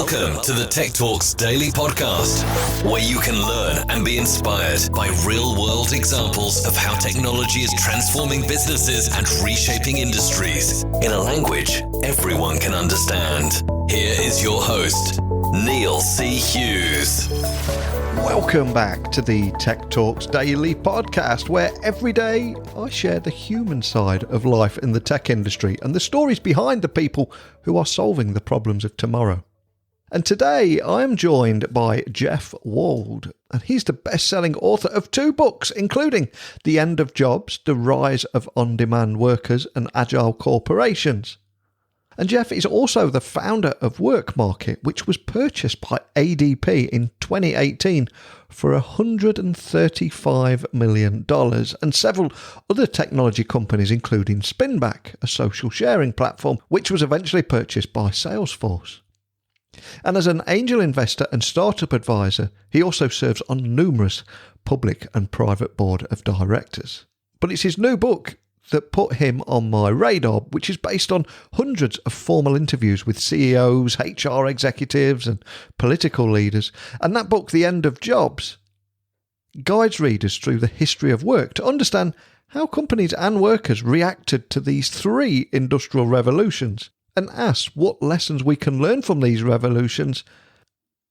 Welcome to the Tech Talks Daily Podcast, where you can learn and be inspired by real-world examples of how technology is transforming businesses and reshaping industries in a language everyone can understand. Here is your host, Neil C. Hughes. Welcome back to the Tech Talks Daily Podcast, where every day I share the human side of life in the tech industry and the stories behind the people who are solving the problems of tomorrow. And today I am joined by Jeff Wald, and he's the best-selling author of 2 books, including The End of Jobs, The Rise of On-Demand Workers and Agile Corporations. And Jeff is also the founder of WorkMarket, which was purchased by ADP in 2018 for $135 million, and several other technology companies, including Spinback, a social sharing platform, which was eventually purchased by Salesforce. And as an angel investor and startup advisor, he also serves on numerous public and private board of directors. But it's his new book that put him on my radar, which is based on hundreds of formal interviews with CEOs, HR executives and political leaders. And that book, The End of Jobs, guides readers through the history of work to understand how companies and workers reacted to these 3 industrial revolutions, and asks what lessons we can learn from these revolutions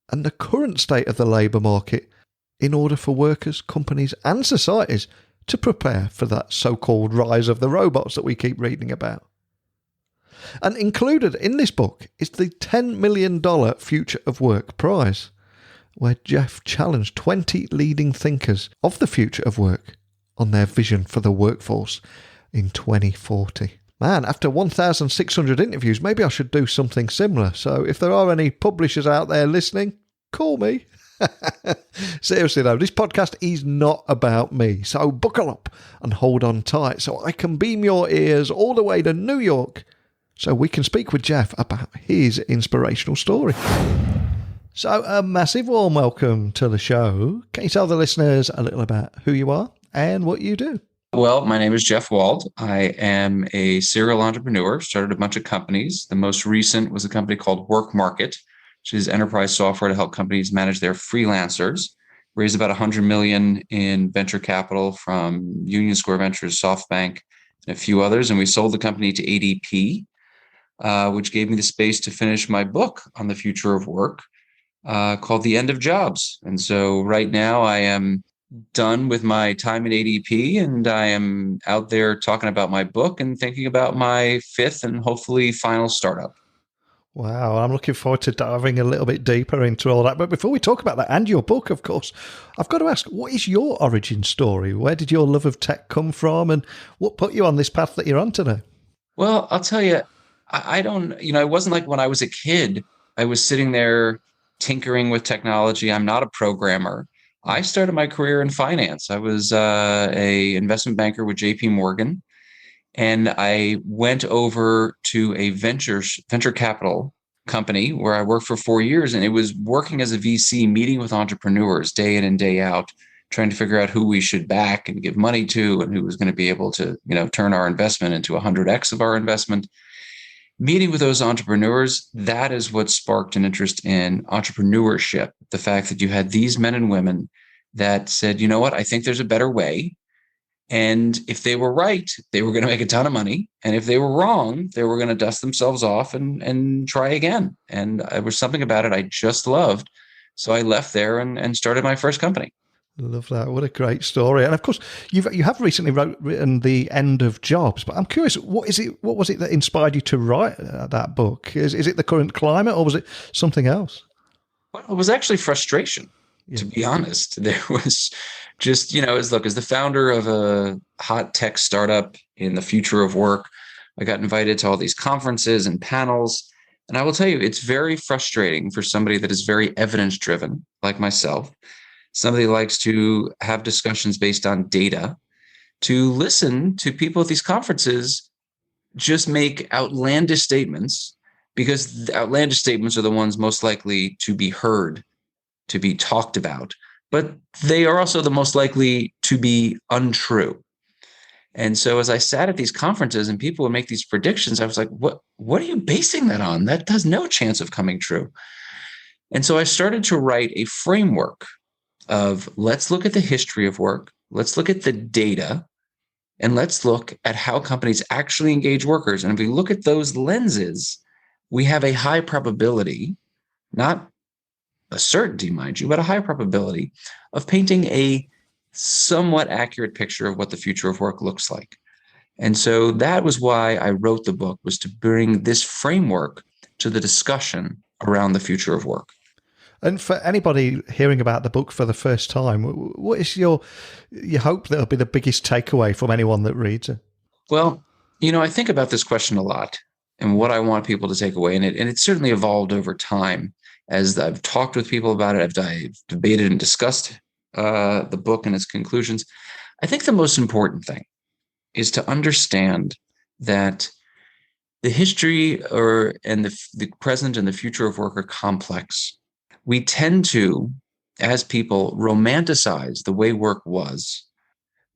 and the current state of the labour market in order for workers, companies and societies to prepare for that so-called rise of the robots that we keep reading about. And included in this book is the $10 million Future of Work prize, where Jeff challenged 20 leading thinkers of the future of work on their vision for the workforce in 2040. Man, after 1,600 interviews, maybe I should do something similar. So if there are any publishers out there listening, call me. Seriously though, this podcast is not about me. So buckle up and hold on tight so I can beam your ears all the way to New York so we can speak with Jeff about his inspirational story. So a massive warm welcome to the show. Can you tell the listeners a little about who you are and what you do? Well, my name is Jeff Wald. I am a serial entrepreneur, started a bunch of companies. The most recent was a company called WorkMarket, which is enterprise software to help companies manage their freelancers. Raised about $100 million in venture capital from Union Square Ventures, SoftBank, and a few others. And we sold the company to ADP, which gave me the space to finish my book on the future of work called The End of Jobs. And so right now I am done with my time at ADP, and I am out there talking about my book and thinking about my 5th and hopefully final startup. Wow, I'm looking forward to diving a little bit deeper into all that. But before we talk about that and your book, of course, I've got to ask, what is your origin story? Where did your love of tech come from, and what put you on this path that you're on today? Well, I'll tell you, I don't, it wasn't like when I was a kid, I was sitting there tinkering with technology. I'm not a programmer. I started my career in finance. I was a investment banker with JP Morgan, and I went over to a venture capital company where I worked for 4 years, and it was working as a VC, meeting with entrepreneurs day in and day out, trying to figure out who we should back and give money to, and who was going to be able to, turn our investment into 100x of our investment. Meeting with those entrepreneurs, that is what sparked an interest in entrepreneurship. The fact that you had these men and women that said, you know what, I think there's a better way. And if they were right, they were going to make a ton of money. And if they were wrong, they were going to dust themselves off and try again. And there was something about it I just loved. So I left there and started my first company. Love that. What a great story. And of course, you have recently written The End of Jobs, but I'm curious, what was it that inspired you to write that book? Is it the current climate, or was it something else? Well, it was actually frustration, to be honest. There was just, as the founder of a hot tech startup in the future of work, I got invited to all these conferences and panels. And I will tell you, it's very frustrating for somebody that is very evidence-driven, like myself. Somebody likes to have discussions based on data, to listen to people at these conferences just make outlandish statements, because the outlandish statements are the ones most likely to be heard, to be talked about, but they are also the most likely to be untrue. And so as I sat at these conferences and people would make these predictions, I was like, what are you basing that on? That has no chance of coming true. And so I started to write a framework of let's look at the history of work, let's look at the data, and let's look at how companies actually engage workers. And if we look at those lenses, we have a high probability, not a certainty, mind you, but a high probability of painting a somewhat accurate picture of what the future of work looks like. And so that was why I wrote the book, was to bring this framework to the discussion around the future of work. And for anybody hearing about the book for the first time, what is your hope that'll be the biggest takeaway from anyone that reads it? Well, I think about this question a lot and what I want people to take away in it. And it's certainly evolved over time as I've talked with people about it. I've debated and discussed the book and its conclusions. I think the most important thing is to understand that the history and the present and the future of work are complex. We tend to, as people, romanticize the way work was.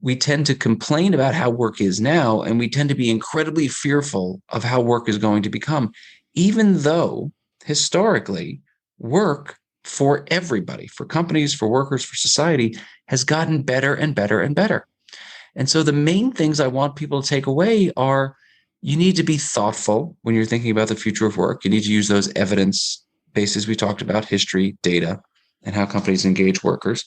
We tend to complain about how work is now, and we tend to be incredibly fearful of how work is going to become, even though historically work for everybody, for companies, for workers, for society, has gotten better and better and better. And so the main things I want people to take away are you need to be thoughtful when you're thinking about the future of work. You need to use those evidence bases we talked about, history, data, and how companies engage workers.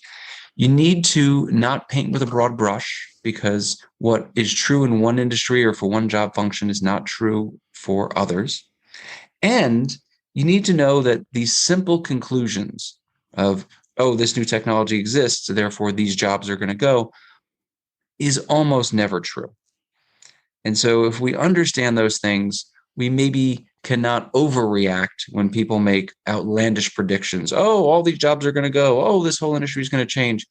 You need to not paint with a broad brush, because what is true in one industry or for one job function is not true for others. And you need to know that these simple conclusions of, oh, this new technology exists, so therefore these jobs are going to go, is almost never true. And so if we understand those things, we maybe cannot overreact when people make outlandish predictions. Oh, all these jobs are going to go. Oh, this whole industry is going to change.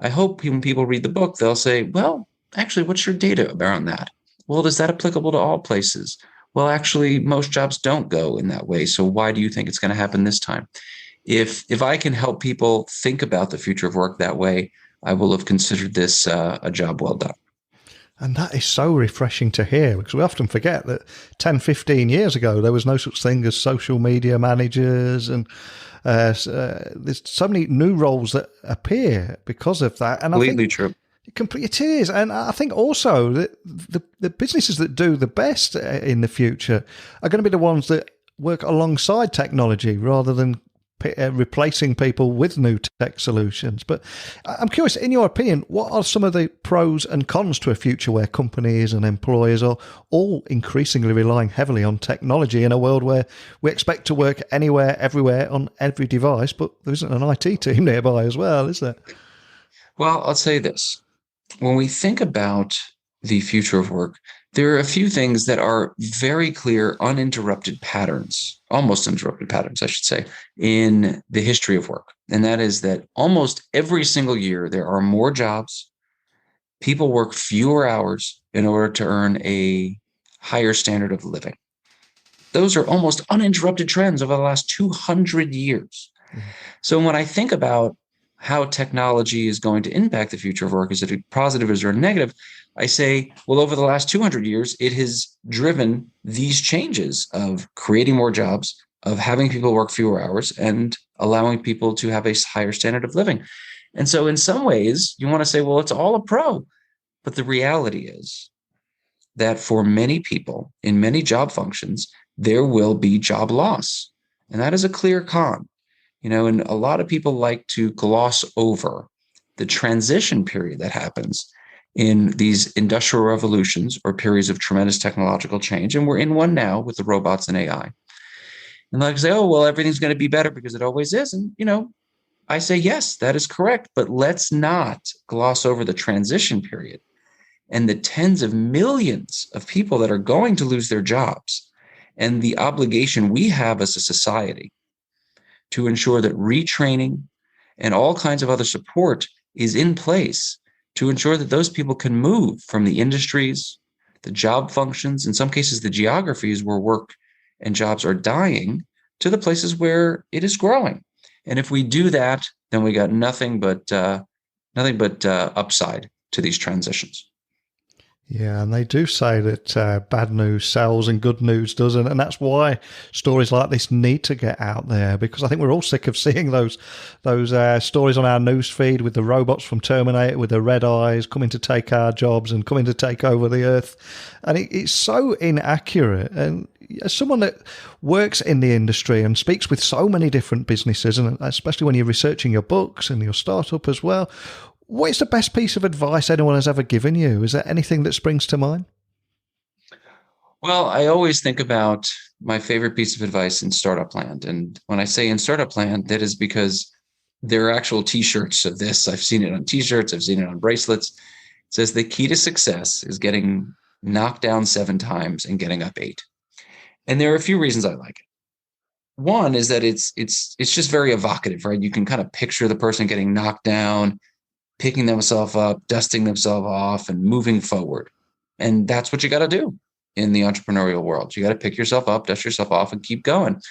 I hope when people read the book, they'll say, well, actually, what's your data around that? Well, is that applicable to all places? Well, actually, most jobs don't go in that way. So why do you think it's going to happen this time? If I can help people think about the future of work that way, I will have considered this a job well done. And that is so refreshing to hear, because we often forget that 10, 15 years ago, there was no such thing as social media managers. And there's so many new roles that appear because of that. And Completely true. It is. And I think also that the businesses that do the best in the future are going to be the ones that work alongside technology rather than replacing people with new tech solutions. But I'm curious, in your opinion, what are some of the pros and cons to a future where companies and employers are all increasingly relying heavily on technology in a world where we expect to work anywhere, everywhere, on every device, but there isn't an IT team nearby as well, is there? Well, I'll say this. When we think about the future of work, there are a few things that are very clear, uninterrupted patterns, almost uninterrupted patterns, I should say, in the history of work. And that is that almost every single year, there are more jobs. People work fewer hours in order to earn a higher standard of living. Those are almost uninterrupted trends over the last 200 years. Mm-hmm. So when I think about how technology is going to impact the future of work, is it a positive, is it a negative? I say, well, over the last 200 years, it has driven these changes of creating more jobs, of having people work fewer hours, and allowing people to have a higher standard of living. And so in some ways, you want to say, well, it's all a pro. But the reality is that for many people in many job functions, there will be job loss. And that is a clear con. And a lot of people like to gloss over the transition period that happens in these industrial revolutions or periods of tremendous technological change. And we're in one now with the robots and AI. And like say, oh, well, everything's going to be better because it always is. And, I say, yes, that is correct. But let's not gloss over the transition period and the tens of millions of people that are going to lose their jobs, and the obligation we have as a society to ensure that retraining and all kinds of other support is in place to ensure that those people can move from the industries, the job functions, in some cases, the geographies where work and jobs are dying, to the places where it is growing. And if we do that, then we got nothing but upside to these transitions. Yeah, and they do say that bad news sells and good news doesn't, and that's why stories like this need to get out there, because I think we're all sick of seeing those stories on our news feed with the robots from Terminator with the red eyes coming to take our jobs and coming to take over the earth, and it's so inaccurate. And as someone that works in the industry and speaks with so many different businesses, and especially when you're researching your books and your startup as well, what is the best piece of advice anyone has ever given you? Is there anything that springs to mind? Well, I always think about my favorite piece of advice in startup land. And when I say in startup land, that is because there are actual t-shirts of this. I've seen it on t-shirts. I've seen it on bracelets. It says the key to success is getting knocked down 7 times and getting up 8. And there are a few reasons I like it. One is that it's just very evocative, right? You can kind of picture the person getting knocked down, picking themselves up, dusting themselves off, and moving forward. And that's what you got to do in the entrepreneurial world. You got to pick yourself up, dust yourself off, and keep going.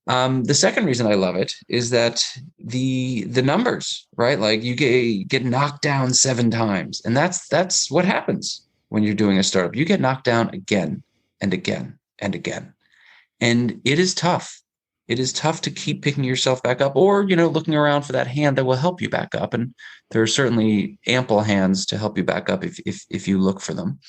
The second reason I love it is that the numbers, right? Like you get knocked down 7 times, and that's what happens when you're doing a startup. You get knocked down again and again and again, and it is tough. It is tough to keep picking yourself back up, or looking around for that hand that will help you back up. And there are certainly ample hands to help you back up if you look for them.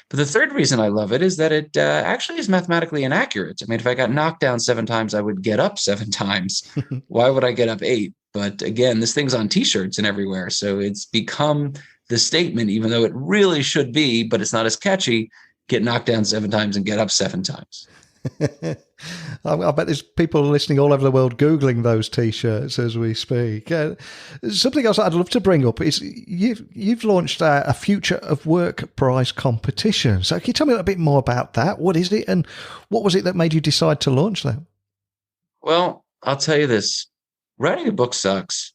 But the third reason I love it is that it actually is mathematically inaccurate. I mean, if I got knocked down 7 times, I would get up 7 times. Why would I get up 8? But again, this thing's on t-shirts and everywhere. So it's become the statement, even though it really should be, but it's not as catchy. Get knocked down 7 times and get up 7 times. I bet there's people listening all over the world Googling those T-shirts as we speak. Something else I'd love to bring up is you've launched a Future of Work prize competition. So can you tell me a bit more about that? What is it, and what was it that made you decide to launch that? Well, I'll tell you this. Writing a book sucks.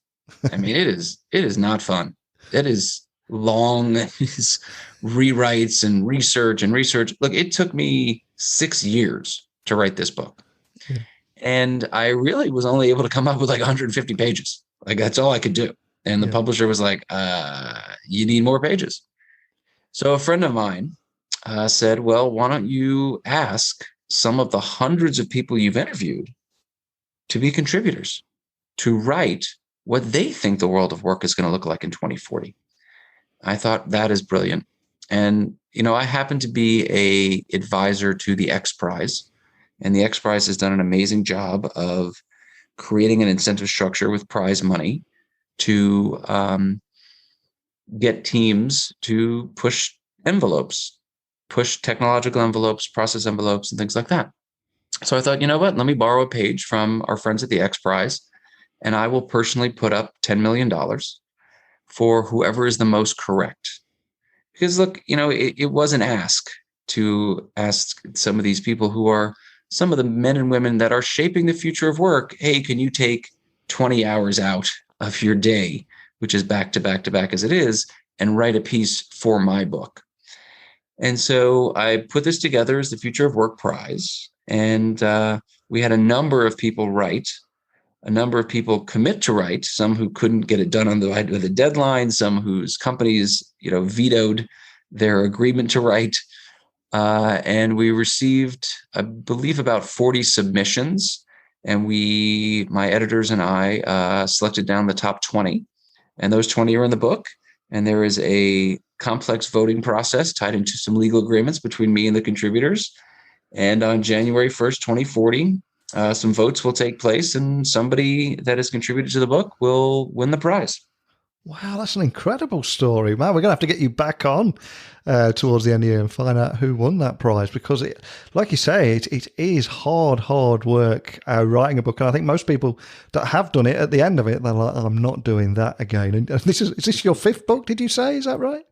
I mean, it is not fun. It is long. It's rewrites and research. Look, it took me 6 years to write this book. Yeah. And I really was only able to come up with like 150 pages. Like that's all I could do. And the publisher was like, you need more pages. So a friend of mine said, well, why don't you ask some of the hundreds of people you've interviewed to be contributors, to write what they think the world of work is going to look like in 2040. I thought that is brilliant. And, I happen to be a advisor to the X Prize, and the X Prize has done an amazing job of creating an incentive structure with prize money to get teams to push envelopes, push technological envelopes, process envelopes, and things like that. So I thought, you know what, let me borrow a page from our friends at the X Prize, and I will personally put up $10 million for whoever is the most correct. Because look, it was an ask to ask some of these people who are some of the men and women that are shaping the future of work. Hey, can you take 20 hours out of your day, which is back to back to back as it is, and write a piece for my book? And so I put this together as the Future of Work Prize. And we had a number of people write, a number of people commit to write, some who couldn't get it done on the deadline, some whose companies, vetoed their agreement to write. And we received, I believe, about 40 submissions. And my editors and I selected down the top 20. And those 20 are in the book. And there is a complex voting process tied into some legal agreements between me and the contributors. And on January 1st, 2040, some votes will take place, and somebody that has contributed to the book will win the prize. Wow, that's an incredible story, man. We're going to have to get you back on towards the end of the year and find out who won that prize, because like you say, it is hard work writing a book. And I think most people that have done it, at the end of it, they're like, I'm not doing that again. And is this your 5th book, did you say? Is that right?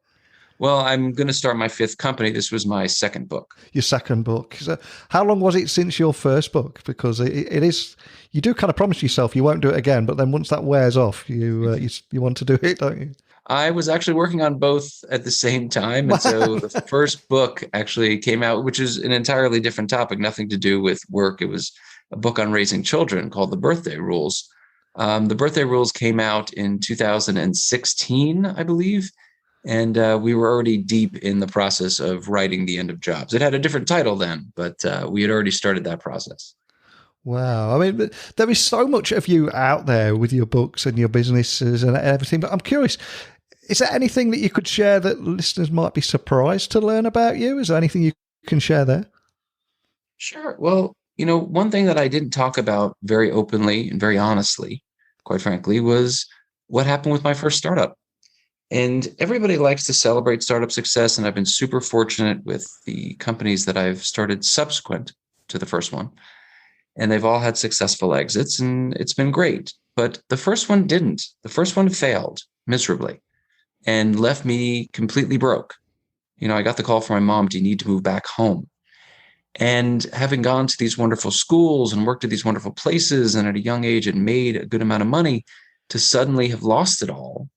Well, I'm going to start my 5th company. This was my 2nd book. Your 2nd book. So how long was it since your first book? Because it is, you do kind of promise yourself you won't do it again, but then once that wears off, you want to do it, don't you? I was actually working on both at the same time. And so the first book actually came out, which is an entirely different topic, nothing to do with work. It was a book on raising children called The Birthday Rules. The Birthday Rules came out in 2016, I believe. And we were already deep in the process of writing The End of Jobs. It had a different title then, but we had already started that process. Wow. I mean, there is so much of you out there with your books and your businesses and everything, but I'm curious, is there anything that you could share that listeners might be surprised to learn about you? Is there anything you can share there? Sure. Well, one thing that I didn't talk about very openly and very honestly, quite frankly, was what happened with my first startup. And everybody likes to celebrate startup success. And I've been super fortunate with the companies that I've started subsequent to the first one. And they've all had successful exits, and it's been great. But the first one didn't. The first one failed miserably and left me completely broke. I got the call from my mom, do you need to move back home? And having gone to these wonderful schools and worked at these wonderful places and at a young age and made a good amount of money, to suddenly have lost it all,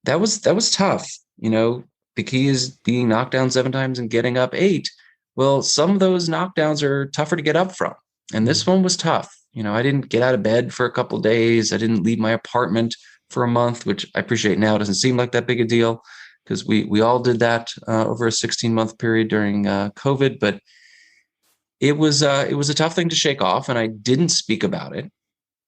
that was tough. The key is being knocked down 7 times and getting up 8. Well, some of those knockdowns are tougher to get up from. And this one was tough. I didn't get out of bed for a couple of days. I didn't leave my apartment for a month, which I appreciate now. It doesn't seem like that big a deal because we all did that over a 16-month period during COVID. But it was a tough thing to shake off, and I didn't speak about it.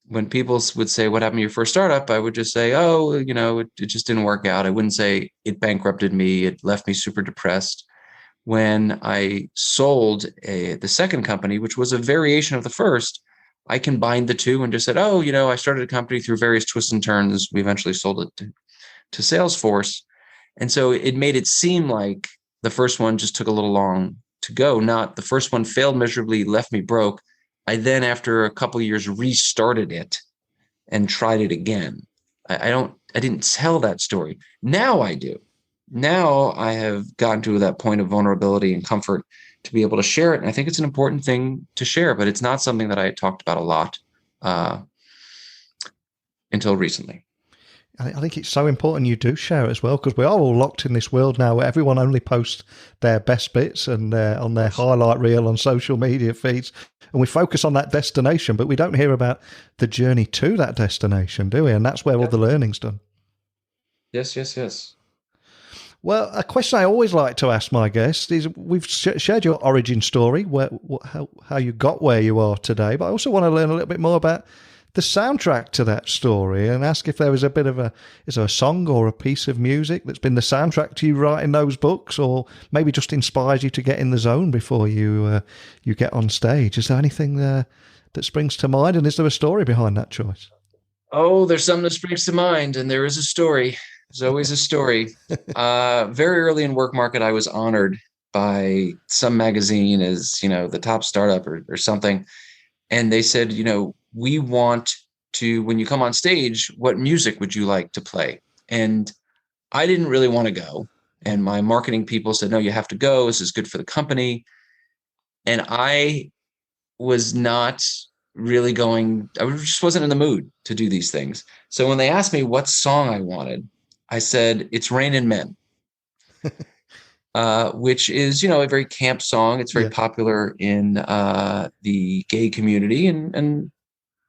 When people would say, what happened to your first startup? I would just say, oh, it just didn't work out. I wouldn't say it bankrupted me. It left me super depressed. When I sold the second company, which was a variation of the first, I combined the two and just said, oh, I started a company through various twists and turns. We eventually sold it to Salesforce. And so it made it seem like the first one just took a little long to go. Not the first one failed miserably, left me broke. I then, after a couple of years, restarted it and tried it again. I didn't tell that story. Now I do. Now I have gotten to that point of vulnerability and comfort to be able to share it. And I think it's an important thing to share, but it's not something that I talked about a lot until recently. I think it's so important you do share it as well, because we are all locked in this world now where everyone only posts their best bits and on their highlight reel on social media feeds. And we focus on that destination, but we don't hear about the journey to that destination, do we? And that's where all the learning's done. Yes. Well, a question I always like to ask my guests is, we've shared your origin story, how you got where you are today, but I also want to learn a little bit more about the soundtrack to that story and ask if there was is there a song or a piece of music that's been the soundtrack to you writing those books, or maybe just inspires you to get in the zone before you get on stage? Is there anything that springs to mind, and is there a story behind that choice? Oh, there's something that springs to mind, and there is a story. There's always a story. Very early in WorkMarket, I was honored by some magazine as, the top startup or something. And they said, we want to, when you come on stage, what music would you like to play? And I didn't really want to go. And my marketing people said, no, you have to go. This is good for the company. And I was not really going, I just wasn't in the mood to do these things. So when they asked me what song I wanted, I said, it's Rainin' Men, which is, a very camp song. It's very popular in the gay community. And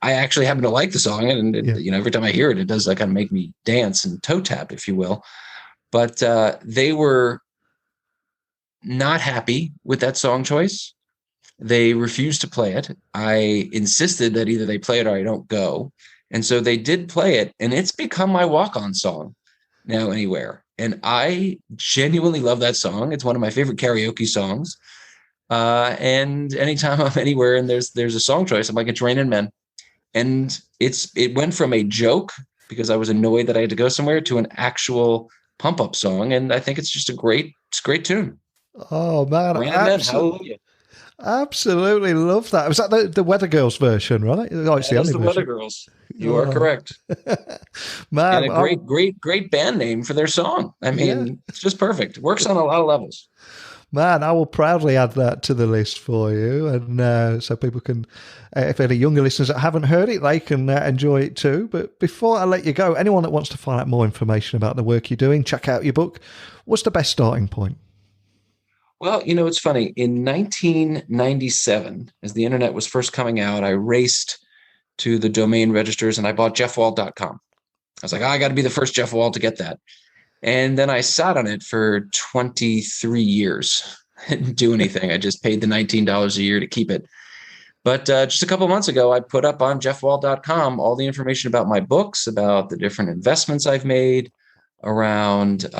I actually happen to like the song. And, every time I hear it, it does kind of make me dance and toe tap, if you will. But they were not happy with that song choice. They refused to play it. I insisted that either they play it or I don't go. And so they did play it. And it's become my walk-on song now anywhere. And I genuinely love that song. It's one of my favorite karaoke songs. And anytime I'm anywhere and there's a song choice, I'm like, it's Rainin' Men. And it went from a joke because I was annoyed that I had to go somewhere to an actual pump up song. And I think it's just a great tune. Oh man. Rainin' Men, hallelujah. Absolutely love that. Was that the Weather Girls version, right? Oh, it's the Weather Girls. You are correct. Man, and a great band name for their song. I mean, It's just perfect. Works on a lot of levels. Man, I will proudly add that to the list for you. And so people can, if any younger listeners that haven't heard it, they can enjoy it too. But before I let you go, anyone that wants to find out more information about the work you're doing, check out your book. What's the best starting point? Well, it's funny. In 1997, as the internet was first coming out, I raced to the domain registers and I bought jeffwald.com. I was like, I got to be the first Jeff Wald to get that. And then I sat on it for 23 years. I didn't do anything. I just paid the $19 a year to keep it. But just a couple of months ago, I put up on jeffwald.com all the information about my books, about the different investments I've made, around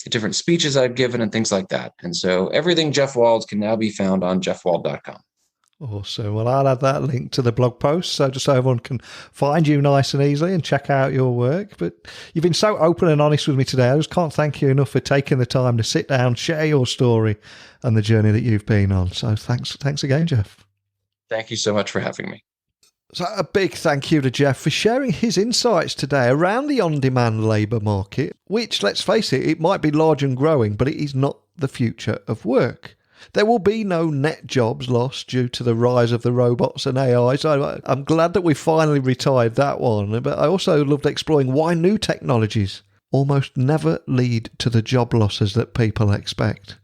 different speeches I've given and things like that. And so everything Jeff Wald can now be found on jeffwald.com. Awesome. Well, I'll add that link to the blog post so just so everyone can find you nice and easily and check out your work. But you've been so open and honest with me today. I just can't thank you enough for taking the time to sit down, share your story and the journey that you've been on. So thanks again, Jeff. Thank you so much for having me. So a big thank you to Jeff for sharing his insights today around the on-demand labour market, which, let's face it might be large and growing, but it is not the future of work. There will be no net jobs lost due to the rise of the robots and AI, so I'm glad that we finally retired that one. But I also loved exploring why new technologies almost never lead to the job losses that people expect,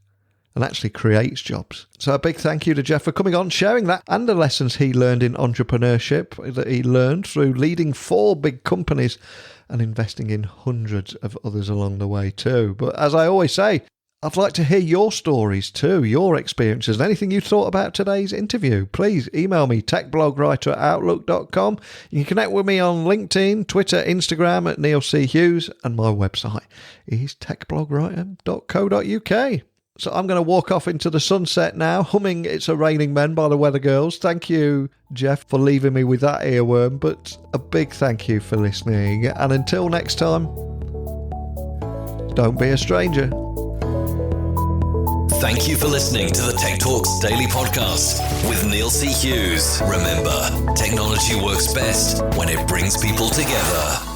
and actually creates jobs. So a big thank you to Jeff for coming on, sharing that and the lessons he learned in entrepreneurship that he learned through leading 4 big companies and investing in hundreds of others along the way too. But as I always say, I'd like to hear your stories too, your experiences, and anything you thought about today's interview. Please email me, techblogwriter@outlook.com. You can connect with me on LinkedIn, Twitter, Instagram at Neil C. Hughes, and my website is techblogwriter.co.uk. So I'm going to walk off into the sunset now, humming It's a Raining Men by the Weather Girls. Thank you, Jeff, for leaving me with that earworm, but a big thank you for listening. And until next time, don't be a stranger. Thank you for listening to the Tech Talks Daily Podcast with Neil C. Hughes. Remember, technology works best when it brings people together.